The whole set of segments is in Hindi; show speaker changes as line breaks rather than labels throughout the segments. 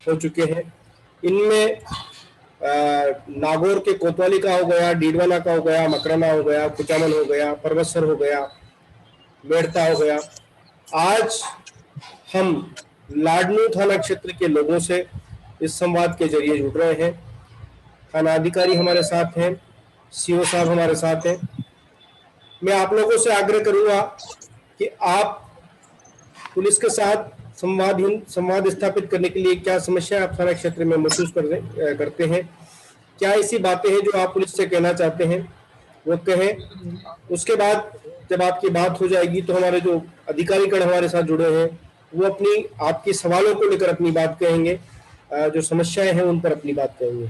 हो चुके हैं। इनमें नागौर के कोतवाली का हो गया, डीडवाना का हो गया, मकराना हो गया, कुचामन हो गया, परबतसर हो गया, मेड़ता हो गया। आज हम लाडनू थाना क्षेत्र के लोगों से इस संवाद के जरिए जुड़ रहे हैं। थाना अधिकारी हमारे साथ हैं, सीओ साहब हमारे साथ हैं। मैं आप लोगों से आग्रह करूंगा कि आप पुलिस के साथ संवाद स्थापित करने के लिए क्या समस्या आप थाना क्षेत्र में महसूस करते हैं, क्या ऐसी बातें हैं जो आप पुलिस से कहना चाहते हैं वो कहें। उसके बाद जब आपकी बात हो जाएगी तो हमारे जो अधिकारीगण हमारे साथ जुड़े हैं वो अपनी आपके सवालों को लेकर अपनी बात कहेंगे, जो समस्याएं हैं उन पर अपनी बात कहेंगे।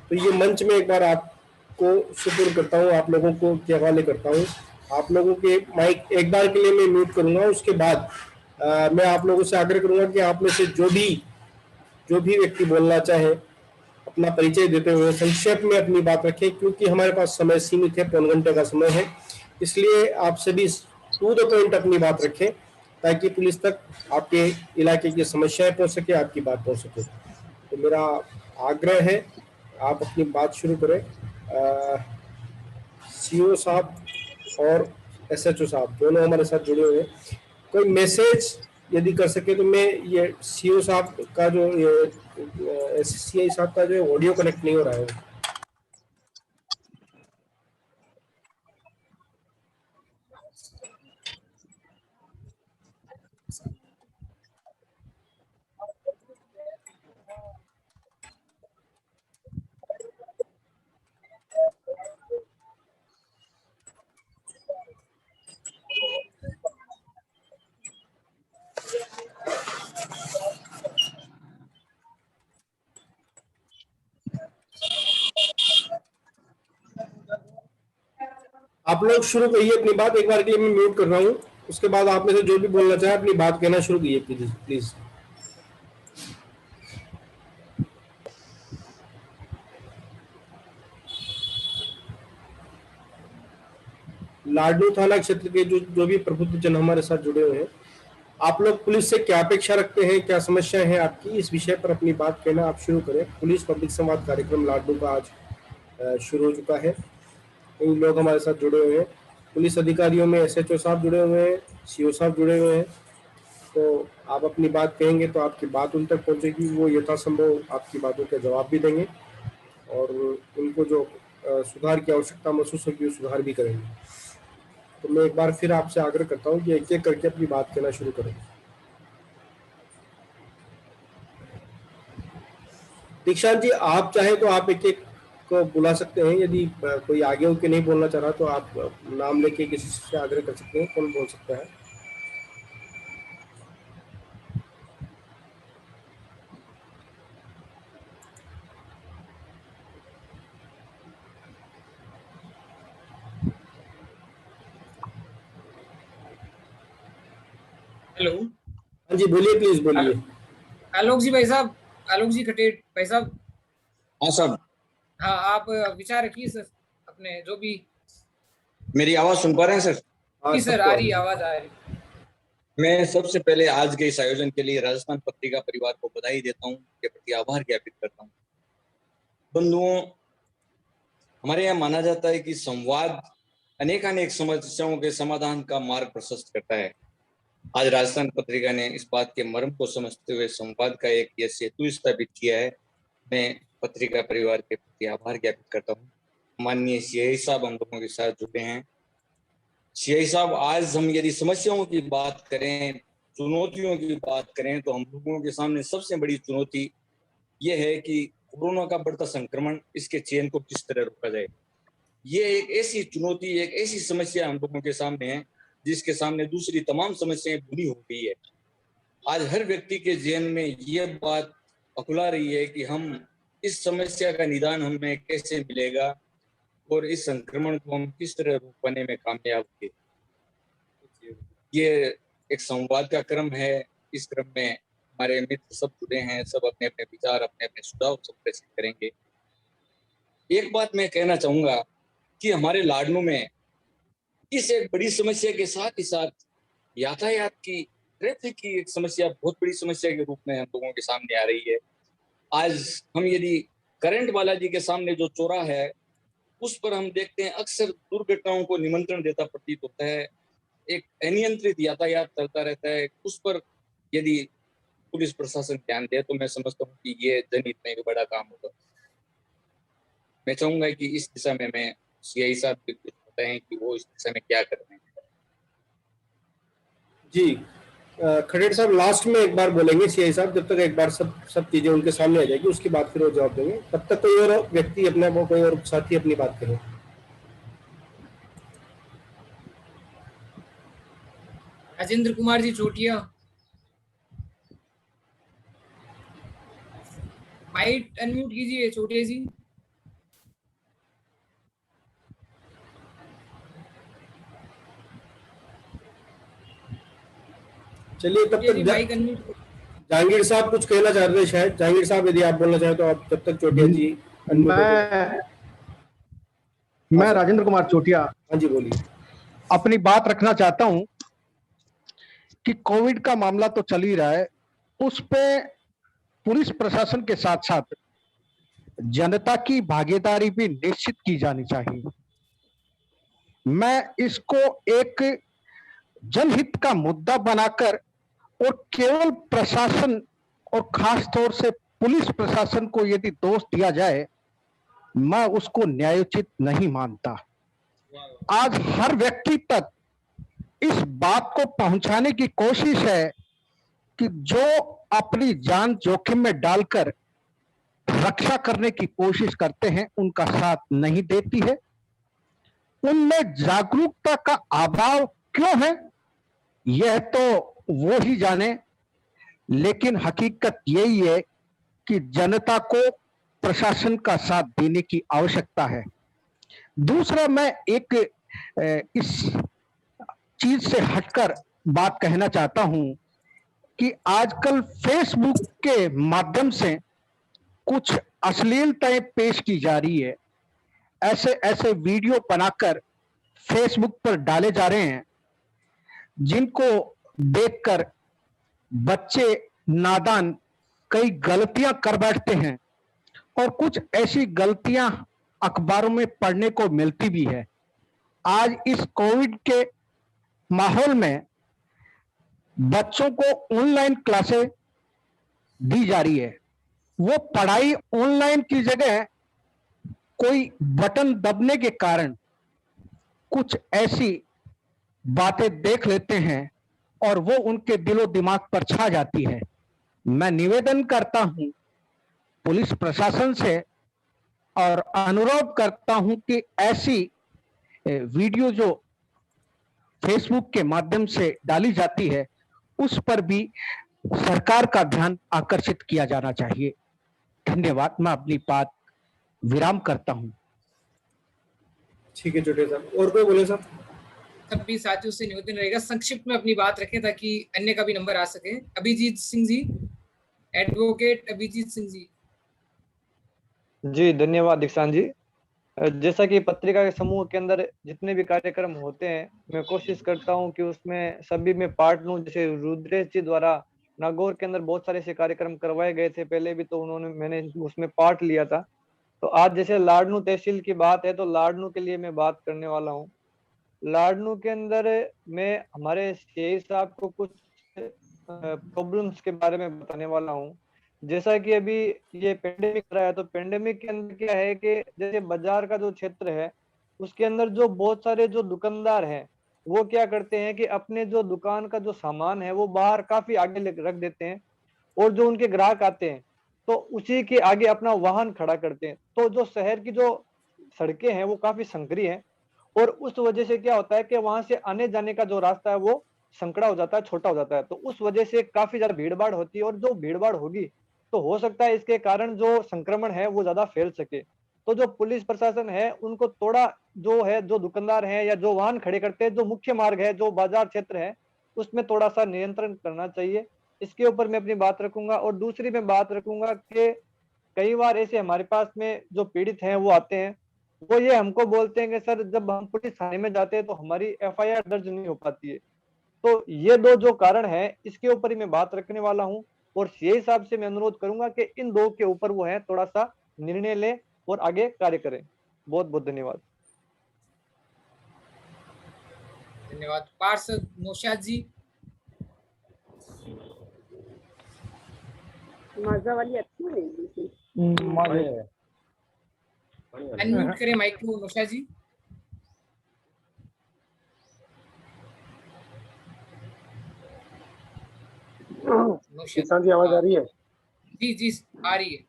तो ये मंच में एक बार आपको सुपुर्द करता हूँ, आप लोगों को के हवाले करता हूँ। आप लोगों के माइक एक बार के लिए मैं म्यूट करूंगा। उसके बाद मैं आप लोगों से आग्रह करूंगा कि आप में से जो भी व्यक्ति बोलना चाहे अपना परिचय देते हुए संक्षेप में अपनी बात रखें, क्योंकि हमारे पास समय सीमित है, 3 घंटे का समय है। इसलिए आप सभी टू द पॉइंट अपनी बात रखें ताकि पुलिस तक आपके इलाके की समस्याएं पहुंच सके, आपकी बात पहुंच सके। तो मेरा आग्रह है आप अपनी बात शुरू करें। सीओ साहब और एसएचओ साहब दोनों हमारे साथ जुड़े हुए हैं। कोई मैसेज यदि कर सके तो मैं ये सीओ साहब का जो ये सीआई साहब का जो ऑडियो कनेक्ट नहीं हो रहा है। आप लोग शुरू करिए अपनी बात। एक बार के लिए मैं म्यूट कर रहा हूँ। उसके बाद आप में से जो भी बोलना चाहे अपनी बात कहना शुरू कीजिए प्लीज प्लीज। लाडनू थाना क्षेत्र के जो भी प्रबुद्ध जन हमारे साथ जुड़े हुए हैं, आप लोग पुलिस से क्या अपेक्षा रखते हैं, क्या समस्याएं हैं आपकी, इस विषय पर अपनी बात कहना आप शुरू करें। पुलिस पब्लिक संवाद कार्यक्रम लाडनू का आज शुरू हो चुका है। कई लोग हमारे साथ जुड़े हुए हैं। पुलिस अधिकारियों में एसएचओ साहब जुड़े हुए हैं, सीओ साहब जुड़े हुए हैं। तो आप अपनी बात कहेंगे तो आपकी बात उन तक पहुंचेगी, वो यथासंभव आपकी बातों के जवाब भी देंगे और उनको जो सुधार की आवश्यकता महसूस होगी वो सुधार भी करेंगे। तो मैं एक बार फिर आपसे आग्रह करता हूँ कि एक एक करके अपनी बात कहना शुरू करें। दीक्षांत जी, आप चाहे तो आप एक एक को बुला सकते हैं। यदि कोई आगे होकर नहीं बोलना चाह रहा तो आप नाम लेके किसी से आग्रह कर सकते हैं। कौन बोल सकता है?
हेलो।
हाँ जी, बोलिए, प्लीज बोलिए।
आलोक जी भाई साहब, आलोक जी खटेट भाई साहब।
हाँ सर।
हाँ, आप विचार रखिए सर, अपने जो भी।
मेरी आवाज सुन पा रहे हैं सर?
जी सर, आ रही आवाज आ रही।
मैं सबसे पहले आज के इस आयोजन के लिए राजस्थान पत्रिका परिवार को बधाई देता हूँ, के प्रति आभार ज्ञापित करता हूँ। बंधुओं, हमारे यहाँ माना जाता है कि संवाद अनेकानेक समस्याओं के समाधान का मार्ग प्रशस्त करता है। आज राजस्थान पत्रिका ने इस बात के मर्म को समझते हुए संवाद का एक यह सेतु स्थापित किया है। मैं पत्रिका परिवार के प्रति आभार ज्ञापित करता हूँ। माननीय सीआई साहब हम लोगों के साथ जुड़े हैं। सीआई साहब, आज हम यदि समस्याओं की बात करें, चुनौतियों की बात करें, तो हम लोगों के सामने सबसे बड़ी चुनौती ये है कि कोरोना का बढ़ता संक्रमण, इसके चेन को किस तरह रोका जाए। ये एक ऐसी चुनौती, एक ऐसी समस्या हम लोगों के सामने है जिसके सामने दूसरी तमाम समस्याएं बुरी हो गई है। आज हर व्यक्ति के जहन में ये बात अकुला रही है कि हम इस समस्या का निदान हमें कैसे मिलेगा और इस संक्रमण को हम किस तरह रोक पाने में कामयाब होंगे। ये एक संवाद का क्रम है। इस क्रम में हमारे मित्र सब जुड़े हैं, सब अपने अपने विचार, अपने अपने सुझाव सब प्रेषित करेंगे। एक बात मैं कहना चाहूंगा कि हमारे लाडनू में इस एक बड़ी समस्या के साथ ही साथ यातायात की, ट्रैफिक की एक समस्या बहुत बड़ी समस्या के रूप में हम लोगों के सामने आ रही है। आज हम यदि करंट बालाजी के सामने जो चौराहा है उस पर हम देखते हैं अक्सर दुर्घटनाओं को निमंत्रण देता प्रतीत होता है, एक अनियंत्रित यातायात चलता रहता है। उस पर यदि पुलिस प्रशासन ध्यान दे तो मैं समझता हूँ कि ये जनहित में एक बड़ा काम होगा। मैं चाहूंगा कि इस दिशा में मैं सीआई साहब भी कुछ बताएं कि वो इस दिशा में क्या कर रहे हैं।
जी, खडेड़ साहब लास्ट में एक बार बोलेंगे सीआई साहब, जब तक एक बार सब चीजें उनके सामने आ जाएगी उसके बाद फिर वो जवाब देंगे। तब तक कोई और व्यक्ति अपने वो कोई और साथी अपनी बात करें।
राजेंद्र कुमार जी चोटिया, माइक अनम्यूट कीजिए चोटिया जी।
चलिए तब
चोटिया जी
तक
माइक अनम्यूट।
जहांगीर साहब कुछ कहना चाह रहे थे शायद। जहांगीर साहब यदि आप बोलना चाहें तो आप, तब तक चोटिया जी अनम्यूट हो जाए। हाँ
मैं
सर,
राजेंद्र कुमार चोटिया
हाँ जी बोलिए।
अपनी बात रखना चाहता हूं कि कोविड का मामला तो चल ही रहा है, उस पे पुलिस प्रशासन के साथ साथ जनता की भागीदारी भी निश्चित की जानी चाहिए। मैं इसको एक जनहित का मुद्दा बनाकर और केवल प्रशासन और खास तौर से पुलिस प्रशासन को यदि दोष दिया जाए, मैं उसको न्यायोचित नहीं मानता। आज हर व्यक्ति तक इस बात को पहुंचाने की कोशिश है कि जो अपनी जान जोखिम में डालकर रक्षा करने की कोशिश करते हैं उनका साथ नहीं देती है। उनमें जागरूकता का अभाव क्यों है यह तो वो ही जाने, लेकिन हकीकत यही है कि जनता को प्रशासन का साथ देने की आवश्यकता है। दूसरा, मैं एक इस चीज से हटकर बात कहना चाहता हूं कि आजकल फेसबुक के माध्यम से कुछ अश्लीलताएं पेश की जा रही है। ऐसे ऐसे वीडियो बनाकर फेसबुक पर डाले जा रहे हैं जिनको देखकर बच्चे नादान कई गलतियां कर बैठते हैं और कुछ ऐसी गलतियां अखबारों में पढ़ने को मिलती भी है। आज इस कोविड के माहौल में बच्चों को ऑनलाइन क्लासेस दी जा रही है। वो पढ़ाई ऑनलाइन की जगह कोई बटन दबने के कारण कुछ ऐसी बातें देख लेते हैं और वो उनके दिलो दिमाग पर छा जाती है। मैं निवेदन करता हूं पुलिस प्रशासन से और अनुरोध करता हूं कि ऐसी वीडियो जो फेसबुक के माध्यम से डाली जाती है उस पर भी सरकार का ध्यान आकर्षित किया जाना चाहिए। धन्यवाद। मैं अपनी बात विराम करता हूं।
ठीक है चोटिया साहब, और कोई बोले साहब?
सभी साथियों से निवेदन रहेगा संक्षिप्त में अपनी बात रखें ताकि अन्य का भी नंबर आ सके। अभिजीत सिंह जी, एडवोकेट अभिजीत सिंह जी।
जी धन्यवाद दीक्षांत जी। जैसा कि पत्रिका के समूह के अंदर जितने भी कार्यक्रम होते हैं मैं कोशिश करता हूं कि उसमें सभी में पार्ट लूं। जैसे रुद्रेश जी द्वारा नागौर के अंदर बहुत सारे ऐसे कार्यक्रम करवाए गए थे पहले भी, तो मैंने उसमें पार्ट लिया था। तो आज जैसे लाडनू तहसील की बात है तो लाडनू के लिए मैं बात करने वाला हूँ। लाडनू के अंदर मैं हमारे सीआई साहब को कुछ प्रॉब्लम्स के बारे में बताने वाला हूँ। जैसा कि अभी ये पेंडेमिक रहा है तो पेंडेमिक के अंदर क्या है कि जैसे बाजार का जो क्षेत्र है उसके अंदर जो बहुत सारे जो दुकानदार हैं वो क्या करते हैं कि अपने जो दुकान का जो सामान है वो बाहर काफी आगे रख देते हैं और जो उनके ग्राहक आते हैं तो उसी के आगे अपना वाहन खड़ा करते हैं। तो जो शहर की जो सड़कें हैं वो काफी संकरी हैं और उस वजह से क्या होता है कि वहां से आने जाने का जो रास्ता है वो संकड़ा हो जाता है, छोटा हो जाता है। तो उस वजह से काफी ज्यादा भीड़ भाड़ होती है और जो भीड़ भाड़ होगी तो हो सकता है इसके कारण जो संक्रमण है वो ज्यादा फैल सके। तो जो पुलिस प्रशासन है उनको थोड़ा जो है जो दुकानदार हैं या जो वाहन खड़े करते हैं जो मुख्य मार्ग है जो बाजार क्षेत्र है उसमें थोड़ा सा नियंत्रण करना चाहिए। इसके ऊपर मैं अपनी बात रखूंगा। और दूसरी मैं बात रखूंगा कि कई बार ऐसे हमारे पास में जो पीड़ित हैं वो आते हैं, वो ये हमको बोलते हैं कि सर जब हम पुलिस थाने में जाते हैं तो हमारी एफआईआर दर्ज नहीं हो पाती है। तो ये दो जो कारण है इसके ऊपर ही मैं बात रखने वाला हूँ। और ये हिसाब से मैं अनुरोध करूंगा कि इन दो के ऊपर वो है थोड़ा सा निर्णय ले और आगे कार्य करें। बहुत बहुत धन्यवाद।
धन्यवाद। पार्षद नौशाद जी,
माझा वाली अच्छी नहीं
अनम्यूट करें माइक को नौशाद जी।
दीक्षांत जी आवाज आ रही है?
जी जी आ रही है।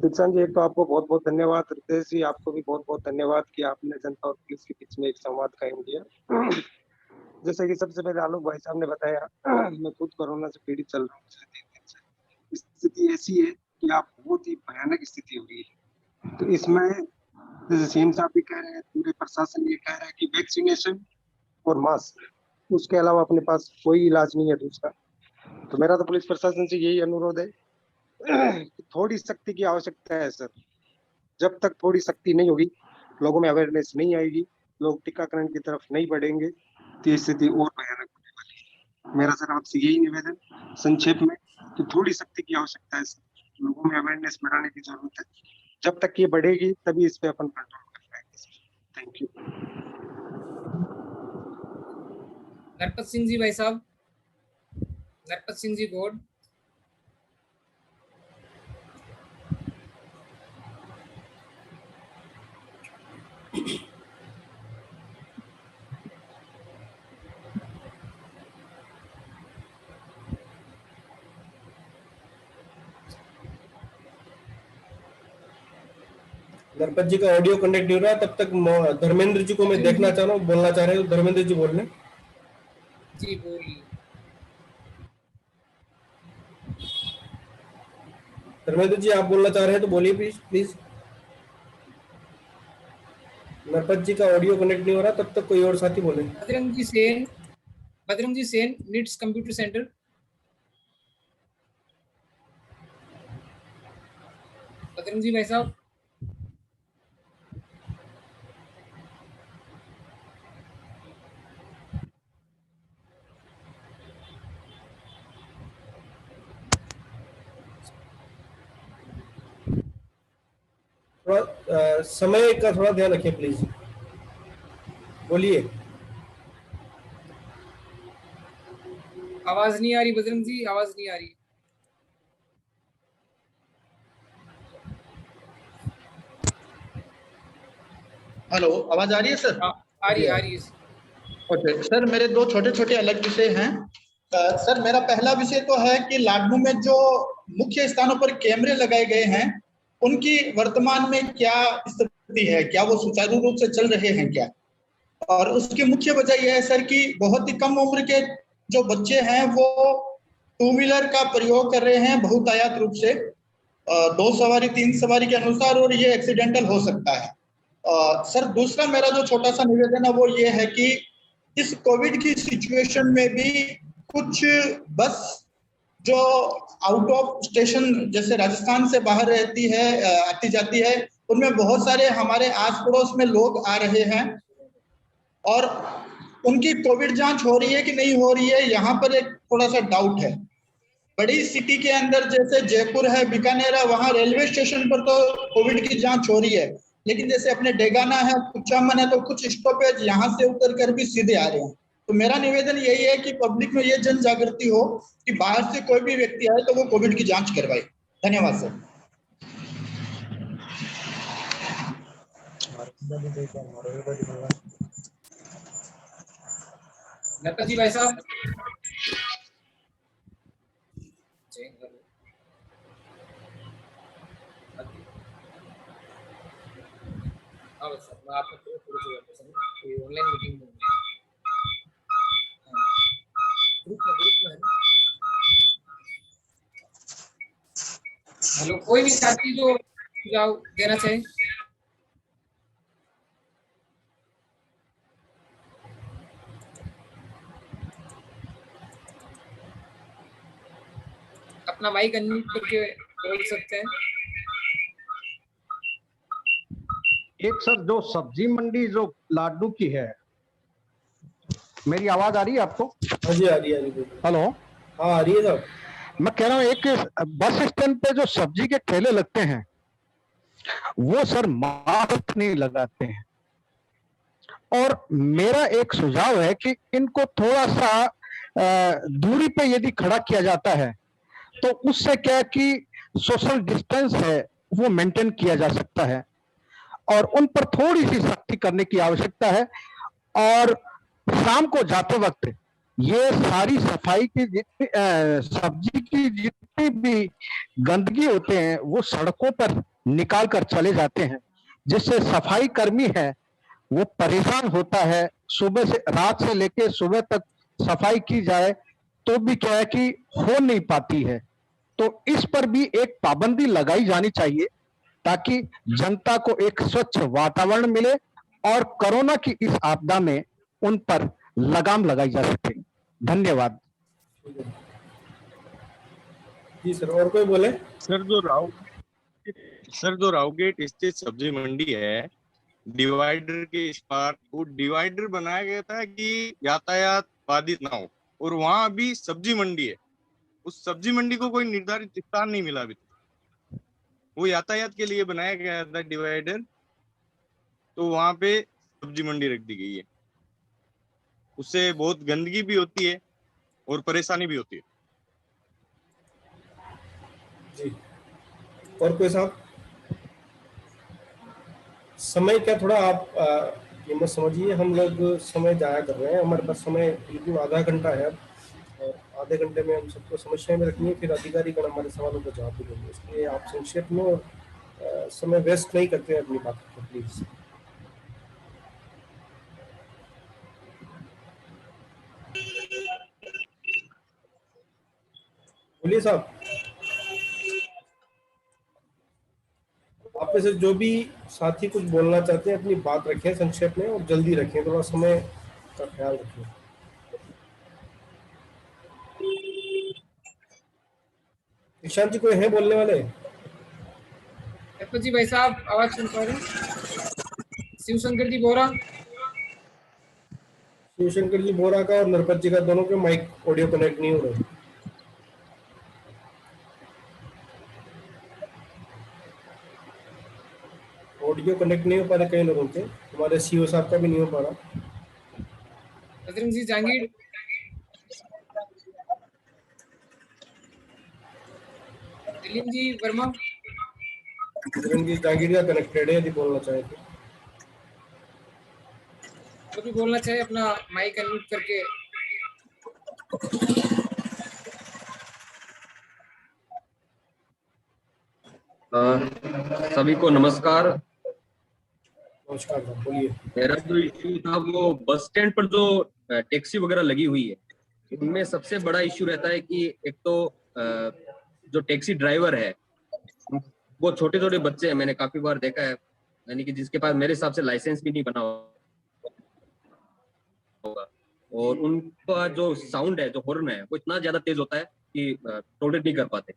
दीक्षांत जी, एक तो आपको बहुत बहुत धन्यवाद। रितेश जी, आपको भी बहुत बहुत धन्यवाद कि आपने जनता और पुलिस के बीच में एक संवाद कायम किया। जैसे कि सबसे पहले आलोक भाई साहब ने बताया, मैं खुद कोरोना से पीड़ित चल रहा हूँ पिछले 3 दिन से। स्थिति ऐसी है कि आप बहुत ही भयानक स्थिति हो रही है। तो इसमें जैसे सीएम साहब भी कह रहे हैं, पूरे प्रशासन ये कह रहा है कि वैक्सीनेशन और मास्क, उसके अलावा अपने पास कोई इलाज नहीं है दूसरा। तो मेरा तो पुलिस प्रशासन से यही अनुरोध है कि थोड़ी शक्ति की आवश्यकता है सर। जब तक थोड़ी शक्ति नहीं होगी, लोगों में अवेयरनेस नहीं आएगी, लोग टीकाकरण की तरफ नहीं बढ़ेंगे, तो ये स्थिति और भयानक होने वाली है। मेरा सर आपसे यही निवेदन संक्षेप में कि थोड़ी शक्ति की आवश्यकता है सर, लोगों में अवेयरनेस बढ़ाने की जरूरत है। जब तक ये बढ़ेगी तभी इस पे अपन कंट्रोल कर पाएंगे sir. Thank you.
Narpat Singh ji भाई साहब, नरपत सिंह जी गौड़।
नरपत जी का ऑडियो कनेक्ट नहीं हो रहा, तब तक धर्मेंद्र जी को मैं देखना चाह रहा हूँ, बोलना चाह रहे हो। धर्मेंद्र जी बोल लें।
जी बोलिए।
धर्मेंद्र जी आप बोलना चाह रहे हैं तो बोलिए प्लीज प्लीज। नरपत जी का ऑडियो कनेक्ट नहीं हो रहा, तब तक कोई और साथी बोले।
बजरंग जी सेन निट्स कंप्यूटर सेंटर। बजरंग जी भाई साहब।
थोड़ा समय का थोड़ा ध्यान रखिए प्लीज। बोलिए।
आवाज नहीं आ रही बजरंग जी, आवाज नहीं आ रही।
हेलो, आवाज आ रही है सर?
आ रही है।
ओके सर, मेरे दो छोटे छोटे अलग विषय हैं। सर, मेरा पहला विषय तो है कि लाडनू में जो मुख्य स्थानों पर कैमरे लगाए गए हैं, उनकी वर्तमान में क्या स्थिति है? क्या वो सुचारू रूप से चल रहे हैं क्या? और उसकी मुख्य वजह यह है सर कि बहुत ही कम उम्र के जो बच्चे हैं वो 2 व्हीलर का प्रयोग कर रहे हैं बहुतायत रूप से, 2 सवारी 3 सवारी के अनुसार, और ये एक्सीडेंटल हो सकता है। सर, दूसरा मेरा जो छोटा सा निवेदन है वो ये है कि इस कोविड की सिचुएशन में भी कुछ बस जो आउट ऑफ स्टेशन जैसे राजस्थान से बाहर रहती है, आती जाती है, उनमें बहुत सारे हमारे आस पड़ोस में लोग आ रहे हैं और उनकी कोविड जांच हो रही है कि नहीं हो रही है, यहाँ पर एक थोड़ा सा डाउट है। बड़ी सिटी के अंदर जैसे जयपुर है, बीकानेर है, वहां रेलवे स्टेशन पर तो कोविड की जांच हो रही है, लेकिन जैसे अपने डेगाना है, कुचामन है, तो कुछ स्टॉपेज यहाँ से उतर कर भी सीधे आ रहे हैं। तो मेरा निवेदन यही है कि पब्लिक में ये जन जागृति हो कि बाहर से कोई भी व्यक्ति आए तो वो कोविड की जांच करवाए। धन्यवाद सर।
नरपत जी भाई साहब। हाँ सर, मैं आपको थोड़ी ऑनलाइन मीटिंग में ग्रुप में है ना। हेलो, कोई भी साथी जो सुझाव देना चाहे? अपना माइक अनम्यूट करके बोल सकते हैं।
एक सर, जो सब्जी मंडी जो लाडनू की है, मेरी आवाज आ रही है आपको?
हाँ जी, आ रही है।
हेलो,
हाँ, आ रही है साहब।
मैं कह रहा हूँ एक बस स्टैंड पे जो सब्जी के ठेले लगते हैं वो सर मास्क नहीं लगाते हैं। और मेरा एक सुझाव है कि इनको थोड़ा सा दूरी पे यदि खड़ा किया जाता है तो उससे क्या है कि सोशल डिस्टेंस है वो मेंटेन किया जा सकता है और उन पर थोड़ी सी सख्ती करने की आवश्यकता है। और शाम को जाते वक्त ये सारी सफाई की जितनी सब्जी की जितनी भी गंदगी होते हैं वो सड़कों पर निकाल कर चले जाते हैं, जिससे सफाई कर्मी है वो परेशान होता है। सुबह से रात से लेके सुबह तक सफाई की जाए तो भी क्या है कि हो नहीं पाती है। तो इस पर भी एक पाबंदी लगाई जानी चाहिए ताकि जनता को एक स्वच्छ वातावरण मिले और कोरोना की इस आपदा में उन पर लगाम लगाई जा सके। धन्यवाद।
जी सर, और कोई बोले?
सर जो रावगेट स्थित सब्जी मंडी है, डिवाइडर के इस पार वो डिवाइडर बनाया गया था कि यातायात बाधित ना हो, और वहां अभी सब्जी मंडी है। उस सब्जी मंडी को कोई निर्धारित स्थान नहीं मिला अभी तक। वो यातायात के लिए बनाया गया था डिवाइडर, तो वहां पे सब्जी मंडी रख दी गई है। उससे बहुत गंदगी भी होती है और परेशानी भी होती है।
जी, और कोई साहब? समय क्या थोड़ा आप ये मत समझिए हम लोग समय जाया कर रहे हैं, हमारे पास समय बिल्कुल आधा घंटा है अब, और आधे घंटे में हम सबको समस्याएं में रखनी है, फिर अधिकारी गण हमारे सवालों का जवाब भी देंगे। इसलिए आप संक्षेप में और समय वेस्ट नहीं करते हैं अपनी बात को, प्लीज। बोलिए साहब, आप में से जो भी साथी कुछ बोलना चाहते हैं अपनी बात रखें संक्षेप में और जल्दी रखें, थोड़ा समय का ख्याल रखें। ईशान जी कोई है बोलने वाले?
जी भाई साहब आवाज सुन पा रहे हैं? शिवशंकर जी बोरा।
शिवशंकर जी बोरा का और नरपत जी का दोनों के माइक ऑडियो कनेक्ट नहीं हो रहे। ऑडियो कनेक्ट नहीं हो पा रहे कई लोगों के, हमारे सीओ साहब का भी नहीं हो पा रहा।
बजरंग जी जहांगीर। दिलीप जी वर्मा।
बजरंग जी जहांगीर का कनेक्टेड है, यदि बोलना चाहे तो।
जो भी बोलना चाहे अपना माइक अनम्यूट करके।
सभी को नमस्कार।
नमस्कार, बोलिए।
मेरा जो इश्यू था वो बस स्टैंड पर जो टैक्सी वगैरह लगी हुई है उनमें सबसे बड़ा इश्यू रहता है कि एक तो जो टैक्सी ड्राइवर है वो छोटे छोटे बच्चे हैं, मैंने काफी बार देखा है, यानी कि जिसके पास मेरे हिसाब से लाइसेंस भी नहीं बना होगा, और उनका जो साउंड है, जो हॉर्न है, वो इतना ज्यादा तेज होता है कि टॉलरेट नहीं कर पाते।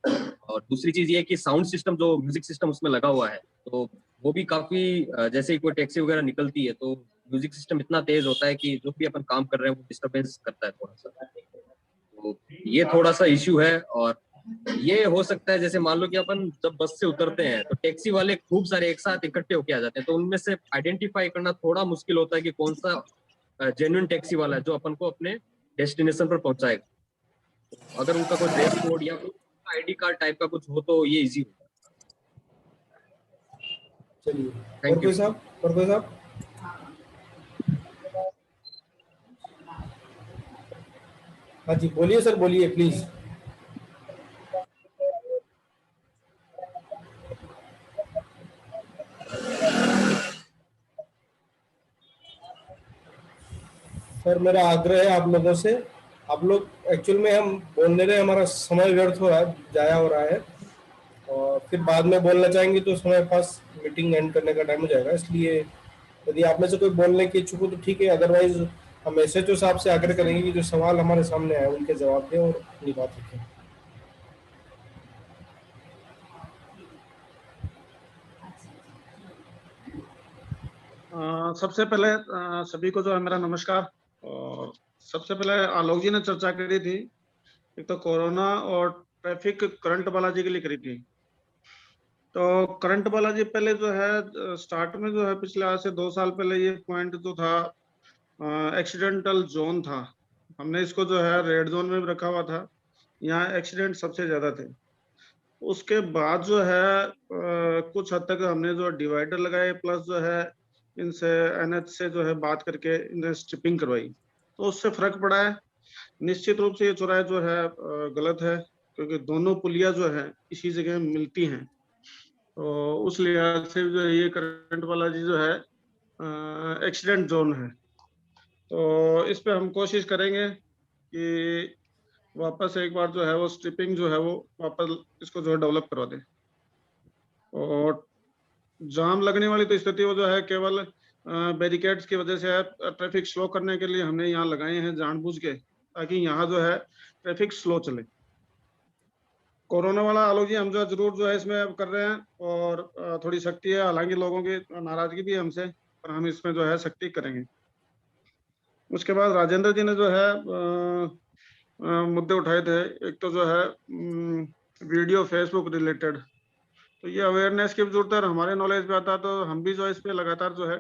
और दूसरी चीज ये कि साउंड सिस्टम, जो म्यूजिक सिस्टम उसमें लगा हुआ है, तो वो भी काफी जैसे ही कोई टैक्सी वगैरह निकलती है तो म्यूजिक सिस्टम इतना तेज होता है कि जो भी अपन काम कर रहे हैं वो डिस्टरबेंस करता है थोड़ा सा। तो ये थोड़ा सा इश्यू है। और ये हो सकता है जैसे मान लो कि अपन जब बस से उतरते हैं तो टैक्सी वाले खूब सारे एक साथ इकट्ठे होके आ जाते हैं, तो उनमें से आइडेंटिफाई करना थोड़ा मुश्किल होता है कि कौन सा जेन्युइन टैक्सी वाला है जो अपन को अपने डेस्टिनेशन पर पहुंचाएगा। अगर उनका कोई ड्रेस कोड या कोई आईडी कार्ड टाइप का कुछ हो तो ये इजी होगा।
चलिए,
थैंक यू
साहब। और कोई साहब? हाँ जी, बोलिए सर, बोलिए प्लीज। सर मेरा आग्रह है आप लोगों से, आप लोग एक्चुअल में हम बोलने रहे, हमारा समय व्यर्थ हो रहा है, जाया हो रहा है, और फिर बाद में बोलना चाहेंगे तो समय पास मीटिंग एंड करने का टाइम हो जाएगा। इसलिए यदि आप में से कोई बोलने की इच्छुक हो तो ठीक है, अदरवाइज हम SHO साहब से आग्रह करेंगे कि जो सवाल हमारे सामने आए उनके जवाब दें और अपनी बात रखें।
सबसे पहले सभी को जो है मेरा नमस्कार। और सबसे पहले आलोक जी ने चर्चा करी थी, एक तो कोरोना और ट्रैफिक करंट बालाजी के लिए करी थी। तो करंट बालाजी पहले जो है स्टार्ट में जो है पिछले आज से 2 साल पहले ये पॉइंट जो था एक्सीडेंटल जोन था। हमने इसको जो है रेड जोन में भी रखा हुआ था, यहाँ एक्सीडेंट सबसे ज्यादा थे। उसके बाद जो है कुछ हद तक हमने जो डिवाइडर लगाए, प्लस जो है इनसे एनएच से जो है बात करके इन्हें स्ट्रिपिंग करवाई, तो उससे फर्क पड़ा है। निश्चित रूप से ये चौराहे जो है गलत है, क्योंकि दोनों पुलिया जो है इसी जगह मिलती हैं। तो उस लिहाज से जो है ये करंट वाला जी जो है एक्सीडेंट जोन है। तो इस पे हम कोशिश करेंगे कि वापस एक बार जो है वो स्ट्रिपिंग जो है वो वापस इसको जो है डेवलप करवा दें। और जाम लगने वाली तो स्थिति वो जो है केवल बैरिकेड्स की वजह से है। ट्रैफिक स्लो करने के लिए हमने यहाँ लगाए हैं जानबूझ के, ताकि यहाँ जो है ट्रैफिक स्लो चले। कोरोना वाला आलोक जी हम जो जरूर जो है इसमें अब कर रहे हैं, और थोड़ी सख्ती है, हालांकि लोगों की नाराजगी भी है हमसे, पर हम इसमें जो है सख्ती करेंगे। उसके बाद राजेंद्र जी ने जो है मुद्दे उठाए थे। एक तो जो है वीडियो फेसबुक रिलेटेड, तो ये अवेयरनेस की जरूरत है। हमारे नॉलेज पे आता है तो हम भी जो है इस पे लगातार जो है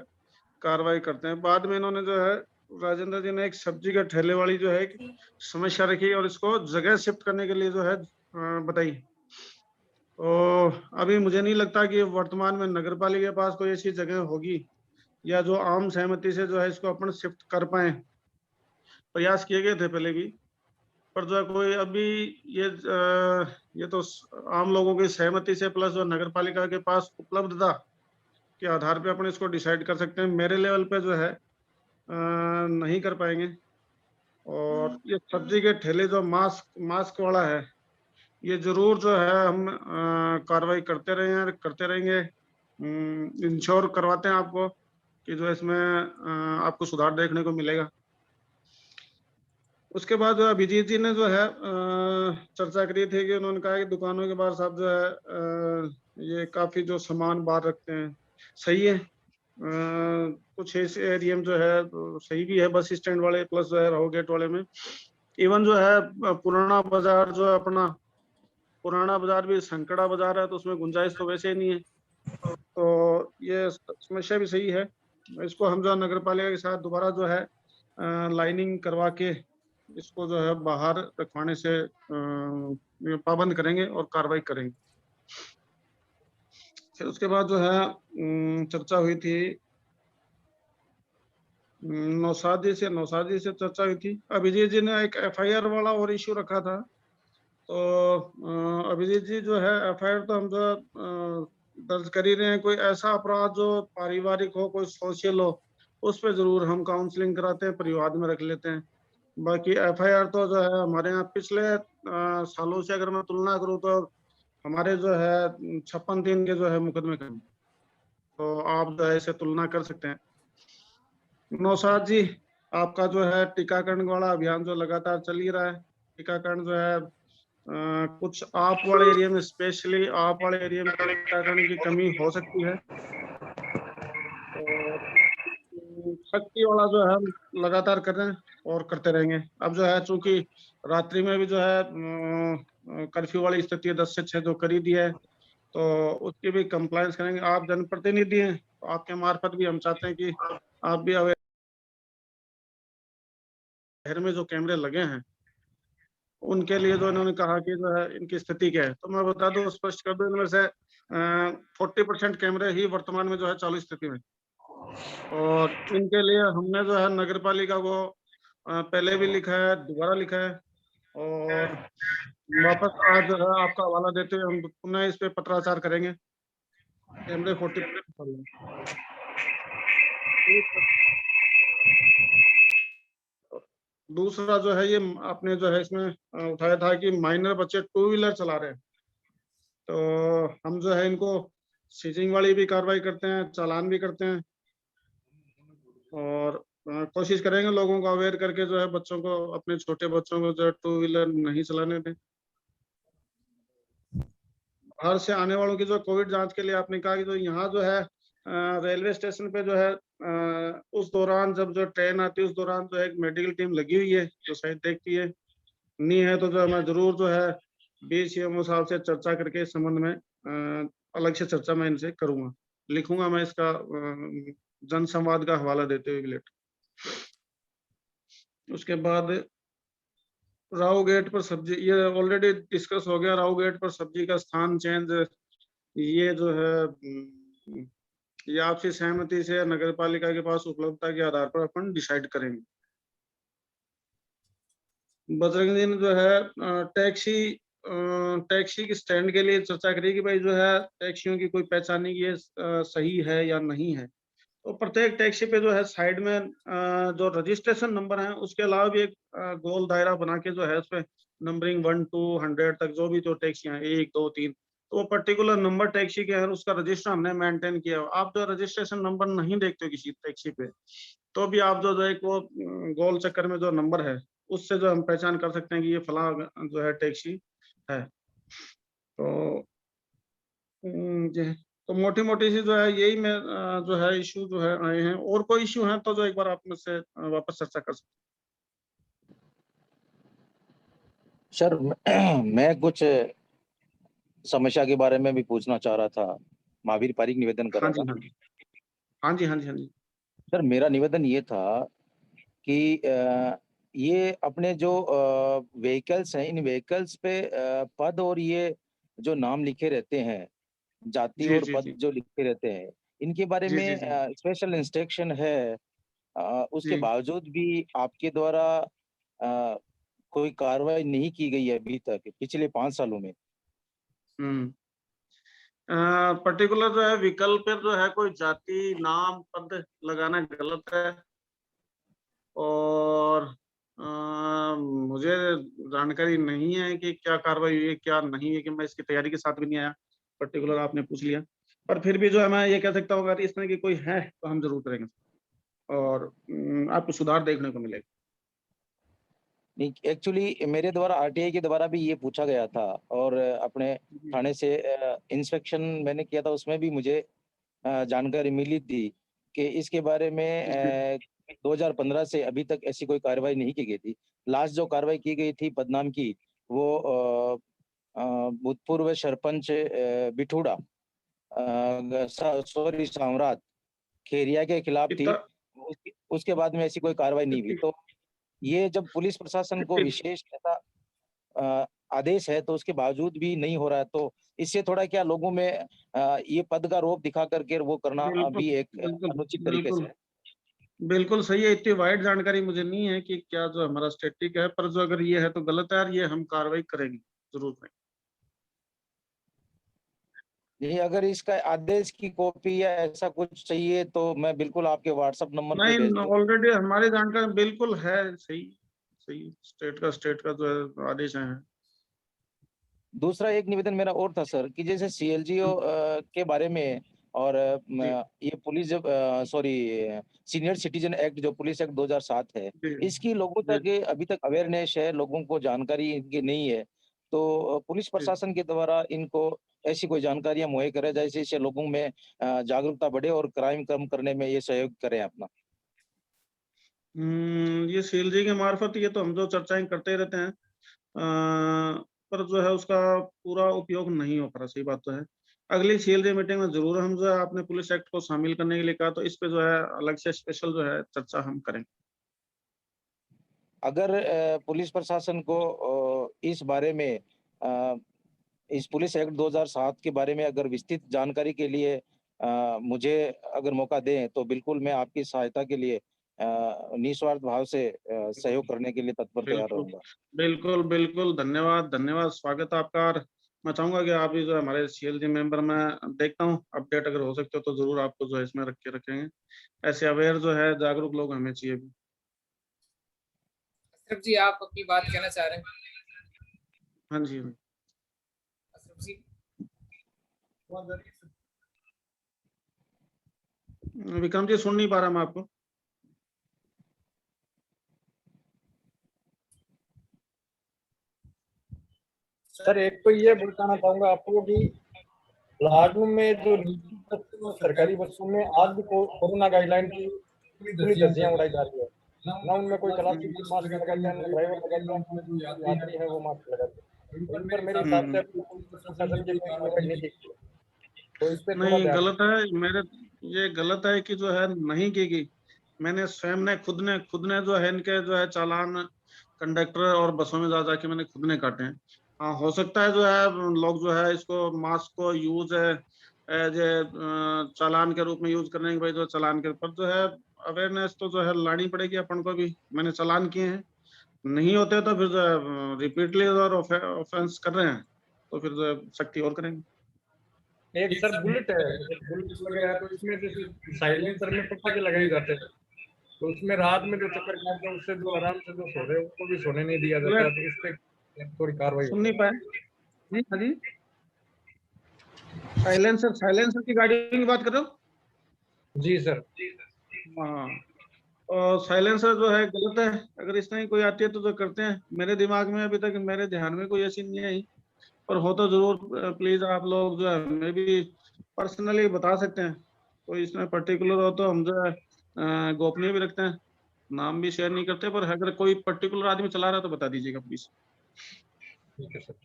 कार्रवाई करते हैं। बाद में इन्होंने जो है राजेंद्र जी ने एक सब्जी के ठेले वाली जो है एक समस्या रखी और इसको जगह शिफ्ट करने के लिए जो है बताई। तो अभी मुझे नहीं लगता कि वर्तमान में नगर पालिका के पास कोई ऐसी जगह होगी या जो आम सहमति से जो है इसको अपन शिफ्ट कर पाए। प्रयास किए गए थे पहले भी, पर जो है कोई अभी ये तो आम लोगों की सहमति से प्लस जो नगर पालिका के पास उपलब्धता के आधार पे अपन इसको डिसाइड कर सकते हैं। मेरे लेवल पे जो है नहीं कर पाएंगे। और ये सब्जी के ठेले जो मास्क वाला है, ये जरूर जो है हम कार्रवाई करते रहे हैं, करते रहेंगे। इंश्योर करवाते हैं आपको कि जो इसमें आपको सुधार देखने को मिलेगा। उसके बाद जो अभिजीत जी ने जो है चर्चा करी थी कि उन्होंने कहा कि दुकानों के बाहर साहब जो है ये काफी जो सामान बाहर रखते हैं, सही है। कुछ इस एरिया में जो है तो सही भी है, बस स्टैंड वाले प्लस जो है राहो गेट वाले में। इवन जो है पुराना बाजार जो है अपना पुराना बाजार भी संकड़ा बाजार है, तो उसमें गुंजाइश तो वैसे ही नहीं है। तो ये समस्या भी सही है। इसको हम जो नगर पालिका के साथ दोबारा जो है लाइनिंग करवा के इसको जो है बाहर रखवाने से पाबंद करेंगे और कार्रवाई करेंगे। फिर उसके बाद जो है चर्चा हुई थी नौसाद जी से चर्चा हुई थी। अभिजीत जी ने एक एफआईआर वाला और इश्यू रखा था। तो अभिजीत जी जो है एफआईआर तो हम जो दर्ज कर ही रहे हैं। कोई ऐसा अपराध जो पारिवारिक हो, कोई सोशल हो, उस पर जरूर हम काउंसलिंग कराते हैं, परिवाद में रख लेते हैं। बाकी एफआईआर तो जो है हमारे यहाँ पिछले सालों से अगर मैं तुलना करूँ तो हमारे जो है 56 के जो है मुकदमे कम। तो आप जो है इसे तुलना कर सकते हैं। नौशाद जी, आपका जो है टीकाकरण वाला अभियान जो लगातार चल ही रहा है। टीकाकरण जो है कुछ आप वाले एरिया में, स्पेशली आप वाले एरिया में टीकाकरण की कमी हो सकती है। शक्ति वाला जो है हम लगातार कर रहे हैं और करते रहेंगे। अब जो है चूंकि रात्रि में भी जो है कर्फ्यू वाली स्थिति है 10 से 6 जो करी दी है, तो उसकी भी कंप्लायंस करेंगे। आप जनप्रतिनिधि हैं, तो आपके मार्फत भी हम चाहते हैं कि आप भी अवेयर शहर में जो कैमरे लगे हैं उनके लिए जो इन्होंने कहा कि जो है इनकी स्थिति क्या है, तो मैं बता दूं, स्पष्ट कर दूं, इनमें से 40% कैमरे ही वर्तमान में जो है चालू स्थिति में। और इनके लिए हमने जो है नगर पालिका को पहले भी लिखा है, दोबारा लिखा है, और वापस आज जो है आपका हवाला देते हुए हम पुनः इस पे पत्राचार करेंगे। कैमरे 40%। दूसरा जो है ये आपने जो है इसमें उठाया था कि माइनर बच्चे 2 व्हीलर चला रहे हैं, तो हम जो है इनको सीजिंग वाली भी कार्रवाई करते हैं, चालान भी करते हैं, और कोशिश करेंगे लोगों को अवेयर करके जो है बच्चों को, अपने छोटे बच्चों को जो है 2 व्हीलर नहीं चलाने दें। बाहर से आने वालों की जो कोविड जांच के लिए आपने कहा कि जो यहाँ जो है रेलवे स्टेशन पे जो है उस दौरान जब जो ट्रेन आती है उस दौरान जो है एक मेडिकल टीम लगी हुई है जो शायद देखती है। नहीं है तो जो मैं जरूर जो है BCMO साहब से चर्चा करके इस संबंध में अलग से चर्चा मैं इनसे करूंगा, लिखूंगा मैं इसका जन संवाद का हवाला देते हुए लेटर। उसके बाद राव गेट पर सब्जी, ये ऑलरेडी डिस्कस हो गया। राव गेट पर सब्जी का स्थान चेंज, ये जो है ये आपसी सहमति से नगर पालिका के पास उपलब्धता के आधार पर अपन डिसाइड करेंगे। बजरंग जी ने जो है टैक्सी की स्टैंड के लिए चर्चा करी कि भाई जो है टैक्सियों की कोई पहचानी की ये सही है या नहीं है। तो प्रत्येक टैक्सी पे जो है साइड में जो रजिस्ट्रेशन नंबर है उसके अलावा भी एक गोल दायरा बना के जो है उस पे नंबरिंग 1 to 100 तक जो भी जो टैक्सियां 1 2 3, तो वो पर्टिकुलर नंबर टैक्सी के है उसका रजिस्टर हमने मेंटेन किया। आप जो रजिस्ट्रेशन नंबर नहीं देखते हो किसी टैक्सी पे, तो भी आप जो एक वो गोल चक्कर में जो नंबर है उससे जो हम पहचान कर सकते हैं कि ये फला जो है टैक्सी है। तो तो मोटी मोटी सी जो है यही मैं जो है इशू जो है आए हैं। और कोई इशू है तो जो एक बार आप मुझसे वापस चर्चा कर सकते
सर मैं कुछ समस्या के बारे में भी पूछना चाह रहा था। महावीर पारिक निवेदन कर
हाँ
रहा
जी,
था।
हाँ जी, हाँ जी, हाँ जी, हाँ जी।
सर मेरा निवेदन ये था कि ये अपने जो व्हीकल्स हैं, इन व्हीकल्स पे पद और ये जो नाम लिखे रहते हैं, जाति
जी
और
जी
पद
जी
जो लिखे रहते हैं, इनके बारे
जी जी
में
जी
स्पेशल इंस्ट्रक्शन है, उसके
जी।
बावजूद भी आपके द्वारा अ, कोई कार्रवाई नहीं की गई है अभी तक पिछले 5 सालों में।
पर्टिकुलर जो है विकल्प पे जो है कोई जाति नाम पद लगाना गलत है। और मुझे जानकारी नहीं है कि क्या कार्रवाई हुई है क्या नहीं है, कि मैं इसकी तैयारी के साथ भी नहीं आया। पर्टिकुलर आपने पूछ लिया, पर फिर भी जो है मैं ये कह सकता हूँ अगर इस तरह की कोई है तो हम जरूर करेंगे और आपको सुधार देखने को मिलेगा।
नहीं, एक्चुअली मेरे द्वारा आरटीआई के द्वारा भी ये पूछा गया था और अपने थाने से इंस्पेक्शन मैंने किया था, उसमें भी मुझे जानकारी मिली थी कि इसके बारे में 2015 से अभी तक ऐसी कोई कार्रवाई नहीं की गई थी। लास्ट जो कार्रवाई की गई थी बदनाम की, वो भूतपूर्व सरपंच बिठूड़ा सॉरी साम्राट खेरिया के खिलाफ थी। उसके बाद में ऐसी कोई कार्रवाई नहीं हुई। तो ये जब पुलिस प्रशासन को विशेष ऐसा आदेश है तो उसके बावजूद भी नहीं हो रहा है, तो इससे थोड़ा क्या लोगों में ये पद का रोप दिखा करके वो करना भी एक अनुचित तरीके से है।
बिल्कुल सही है। इतनी वाइड जानकारी मुझे नहीं है कि क्या जो हमारा स्टैटिक है, पर जो अगर ये है तो गलत है और ये हम कार्रवाई करेंगे, जरूर करेंगे।
नहीं, अगर इसका आदेश की कॉपी या ऐसा कुछ चाहिए तो मैं बिल्कुल आपके व्हाट्सएप नंबर पे भेज
नहीं,
दूं।
ऑलरेडी हमारी जानकारी बिल्कुल है। सही सही स्टेट का जो है आदेश है।
दूसरा एक निवेदन मेरा और था सर कि जैसे सीएलजीओ के बारे में और ये पुलिस जब सॉरी सीनियर सिटीजन एक्ट जो पुलिस एक्ट 2007 है, इसकी लोगों तक अभी तक अवेयरनेस है, लोगों को जानकारी इनकी नहीं है। तो पुलिस प्रशासन के द्वारा इनको ऐसी कोई जानकारियां मुहैया करे जैसे इससे लोगों में जागरूकता बढ़े और क्राइम कम करने में ये सहयोग करें अपना।
ये सीएलजी के मार्फत ये तो हम जो चर्चाएं करते रहते हैं, पर जो है उसका पूरा उपयोग नहीं हो पा रहा। सही बात तो है। अगली सीएलजी मीटिंग में जरूर हम जो है आपने पुलिस एक्ट को शामिल करने के लिए कहा, तो इस पे जो है अलग से स्पेशल जो है चर्चा हम करेंगे।
अगर पुलिस प्रशासन को इस बारे में इस पुलिस एक्ट 2007 के बारे में अगर विस्तृत जानकारी के लिए मुझे अगर मौका दें तो बिल्कुल मैं आपकी सहायता के लिए निस्वार्थ भाव से सहयोग करने के लिए तत्पर तैयार रहूंगा।
बिल्कुल बिल्कुल, धन्यवाद धन्यवाद, स्वागत है आपका। मैं चाहूंगा कि आप भी जो हमारे सीएलजी मेंबर में देखता हूँ अपडेट अगर हो सकते हो तो जरूर आपको जो है इसमें रख के रखेंगे। ऐसे अवेयर जो है जागरूक लोग हमें चाहिए।
अशरफ जी आप अपनी बात कहना चाह रहे हैं?
हाँ जी
अशरफ जी
विक्रम जी सुन नहीं पा रहा मैं आपको।
सर एक तो ये बताना चाहूंगा आपको कि लाडनू में जो निजी बसों और सरकारी बसों में आज भी कोरोना गाइडलाइन की पूरी धज्जियां उड़ाई जा रही है। ना उनमें कोई क्लास मास्क लगाता है, ना ड्राइवर लगाता है, यात्री है वो मास्क लगाते हैं। इन पर मेरे हिसाब से प्रशासन की कोई कार्रवाई नहीं दिखती, तो इस पे थोड़ा
नहीं,
ध्यान
गलत है मेरे, ये गलत है कि जो है नहीं की गई। मैंने स्वयं ने खुद ने जो है इनके जो है चालान कंडक्टर और बसों में जा जाके मैंने खुद ने काटे हैं। हाँ, हो सकता है जो है लोग जो है इसको मास्क को यूज एज ए चालान के रूप में यूज करने के, भाई जो चालान के पर जो है अवेयरनेस तो जो है लानी पड़ेगी अपन को भी। मैंने चालान किए हैं, नहीं होते तो फिर जो है रिपीटली और ऑफेंस कर रहे हैं तो फिर जो है सख्ती और करेंगे।
एक सर बुलेट है, बुलेट वगैरह है, तो इसमें जैसे साइलेंसर में पटाखे लगाए जाते हैं, तो उसमें रात में जो चक्कर काटते हैं उससे जो आराम से जो सो रहे हैं उनको भी सोने नहीं दिया जाता है, तो इस पे थोड़ी कार्रवाई
सुन नहीं पाए जी? हाँ जी, साइलेंसर की गाड़ी की बात कर रहे हो?
जी सर।
हाँ, और साइलेंसर जो है गलत है। अगर इस तरह की कोई आती है तो करते हैं। मेरे दिमाग में अभी तक मेरे ध्यान में कोई ऐसी नहीं आई, पर हो तो जरूर प्लीज आप लोग जो है हमें भी पर्सनली बता सकते हैं। कोई इसमें पर्टिकुलर हो तो हम जो है गोपनीय भी रखते हैं, नाम भी शेयर नहीं करते, पर अगर कोई पर्टिकुलर आदमी चला रहा है तो बता दीजिएगा प्लीज।
ठीक है सर।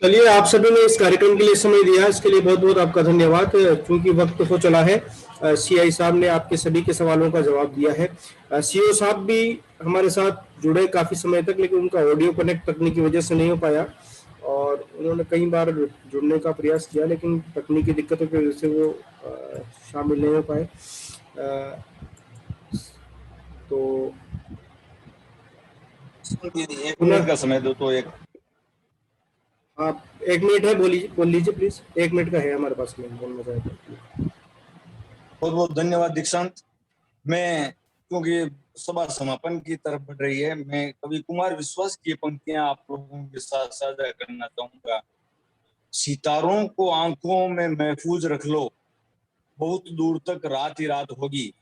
चलिए, आप सभी ने इस कार्यक्रम के लिए समय दिया, इसके लिए बहुत बहुत आपका धन्यवाद। क्योंकि वक्त हो चला है, सीआई साहब ने आपके सभी के सवालों का जवाब दिया है। सीओ साहब भी हमारे साथ जुड़े काफी समय तक, लेकिन उनका ऑडियो कनेक्ट तकनीकी वजह से नहीं हो पाया और उन्होंने कई बार जुड़ने का प्रयास किया, लेकिन तकनीकी दिक्कतों की वजह से वो शामिल नहीं हो पाए। तो
एक मिनट का समय दो तो
आप 1 मिनट है, बोल लीजिए प्लीज। 1 मिनट का है हमारे पास में बोलना चाहते हैं।
बहुत बहुत धन्यवाद दीक्षांत। मैं क्योंकि सभा समापन की तरफ बढ़ रही है, मैं कवि कुमार विश्वास की पंक्तियां आप लोगों के साथ साझा करना चाहूंगा। सितारों को आंखों में महफूज रख लो, बहुत दूर तक रात ही रात होगी,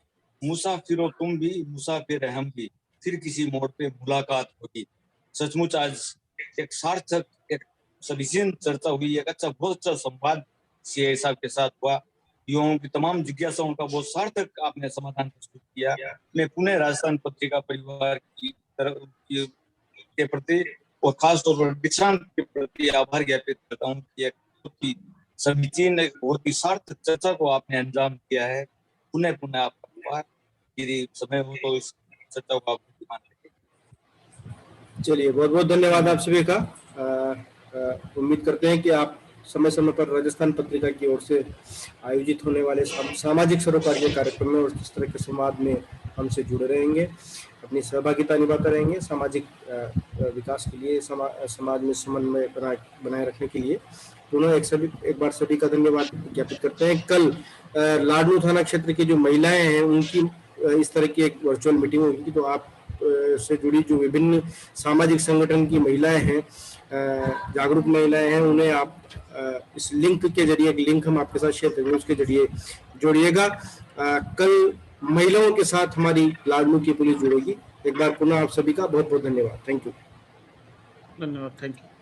मुसाफिरो तुम भी मुसाफिर हम भी, फिर किसी मोड़ पे मुलाकात होगी। सचमुच आज एक सार्थक, एक सविशील चर्चा हुई, एक अच्छा बहुत अच्छा संवाद सीआई साहब के साथ हुआ। युवाओं की तमाम जिज्ञासाओं का बहुत सार्थक आपने समाधान प्रस्तुत किया। मैं पुनः राजस्थान पत्रिका परिवार की तरफ के प्रति और खास तौर पर दीक्षांत के प्रति आभार ज्ञापित करता हूँ कि एक बहुत ही समीचीन, बहुत ही सार्थक चर्चा को आपने अंजाम दिया है। पुनः पुनः आपका आभार। यदि समय हो तो इस चर्चा को आप मान लीजिए।
चलिए, बहुत बहुत धन्यवाद आप सभी का। उम्मीद करते हैं कि आप समय समय पर राजस्थान पत्रिका की ओर से आयोजित होने वाले सामाजिक सरोकार्य कार्यक्रम में और इस तरह के संवाद में हमसे जुड़े रहेंगे, अपनी सहभागिता निभाते रहेंगे, सामाजिक विकास के लिए, समाज में समन्वय बनाए रखने के लिए। दोनों एक बार सभी का धन्यवाद ज्ञापित करते हैं। कल लाडनू थाना क्षेत्र की जो महिलाएं हैं उनकी इस तरह की एक वर्चुअल मीटिंग होगी, तो आप से जुड़ी जो विभिन्न सामाजिक संगठन की महिलाएं हैं, जागरूक महिलाएं हैं, उन्हें आप इस लिंक के जरिए, एक लिंक हम आपके साथ शेयर करेंगे, उसके जरिए जोड़िएगा। कल महिलाओं के साथ हमारी लाडनू की पुलिस जुड़ेगी। एक बार पुनः आप सभी का बहुत बहुत धन्यवाद। Thank you.
धन्यवाद, थैंक यू।